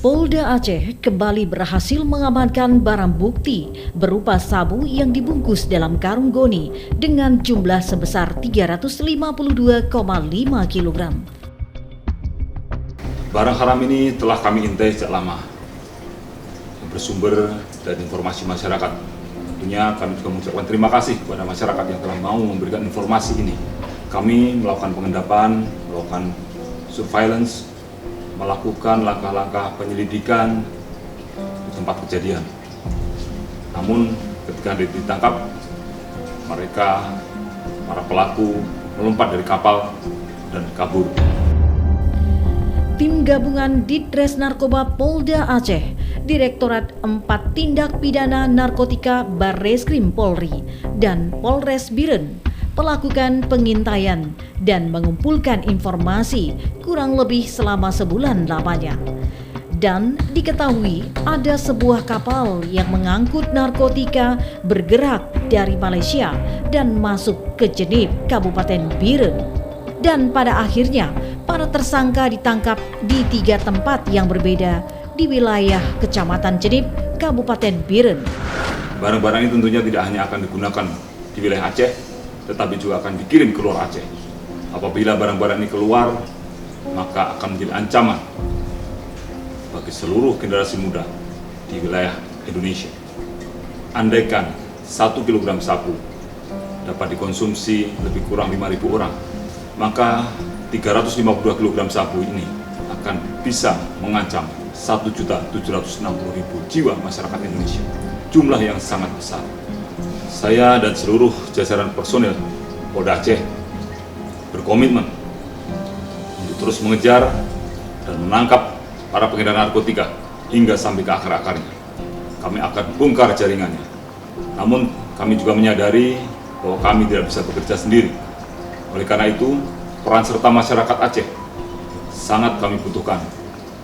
Polda Aceh kembali berhasil mengamankan barang bukti berupa sabu yang dibungkus dalam karung goni dengan jumlah sebesar 352,5 kg. Barang haram ini telah kami intai sejak lama, bersumber dari informasi masyarakat. Tentunya kami juga mengucapkan terima kasih kepada masyarakat yang telah mau memberikan informasi ini. Kami melakukan pengendapan, melakukan surveillance, melakukan langkah-langkah penyelidikan di tempat kejadian. Namun ketika ditangkap, para pelaku melompat dari kapal dan kabur. Tim gabungan Ditres Narkoba Polda Aceh, Direktorat 4 Tindak Pidana Narkotika Barreskrim Polri dan Polres Biren melakukan pengintaian dan mengumpulkan informasi kurang lebih selama sebulan lamanya. Dan diketahui ada sebuah kapal yang mengangkut narkotika bergerak dari Malaysia dan masuk ke Jenib, Kabupaten Biren. Dan pada akhirnya para tersangka ditangkap di 3 tempat yang berbeda di wilayah Kecamatan Jenib, Kabupaten Biren. Barang-barang ini tentunya tidak hanya akan digunakan di wilayah Aceh, tetapi juga akan dikirim keluar Aceh. Apabila barang-barang ini keluar, maka akan menjadi ancaman bagi seluruh generasi muda di wilayah Indonesia. Andaikan 1 kg sabu dapat dikonsumsi lebih kurang 5.000 orang, maka 352 kg sabu ini akan bisa mengancam 1.760.000 jiwa masyarakat Indonesia. Jumlah yang sangat besar. Saya dan seluruh jajaran personil Polda Aceh berkomitmen untuk terus mengejar dan menangkap para pengedar narkotika hingga sampai ke akar-akarnya. Kami akan bongkar jaringannya. Namun kami juga menyadari bahwa kami tidak bisa bekerja sendiri. Oleh karena itu, peran serta masyarakat Aceh sangat kami butuhkan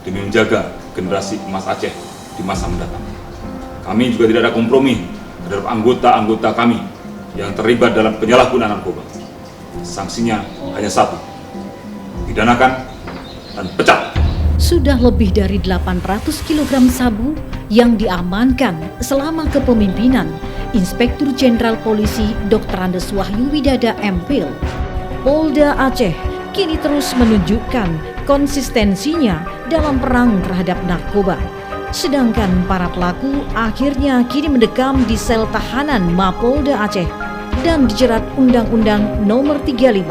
demi menjaga generasi emas Aceh di masa mendatang. Kami juga tidak ada kompromi terhadap anggota-anggota kami yang terlibat dalam penyalahgunaan narkoba. Sanksinya hanya satu, pidanakan dan pecat. Sudah lebih dari 800 kg sabu yang diamankan selama kepemimpinan Inspektur Jenderal Polisi Dr. Andes Wahyu Widada MPhil. Polda Aceh kini terus menunjukkan konsistensinya dalam perang terhadap narkoba. Sedangkan para pelaku akhirnya kini mendekam di sel tahanan Mapolda Aceh dan dijerat Undang-Undang Nomor 35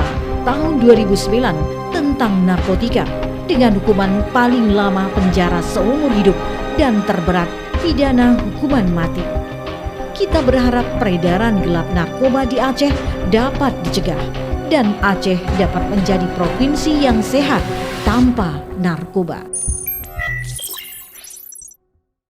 Tahun 2009 tentang narkotika dengan hukuman paling lama penjara seumur hidup dan terberat pidana hukuman mati. Kita berharap peredaran gelap narkoba di Aceh dapat dicegah dan Aceh dapat menjadi provinsi yang sehat tanpa narkoba.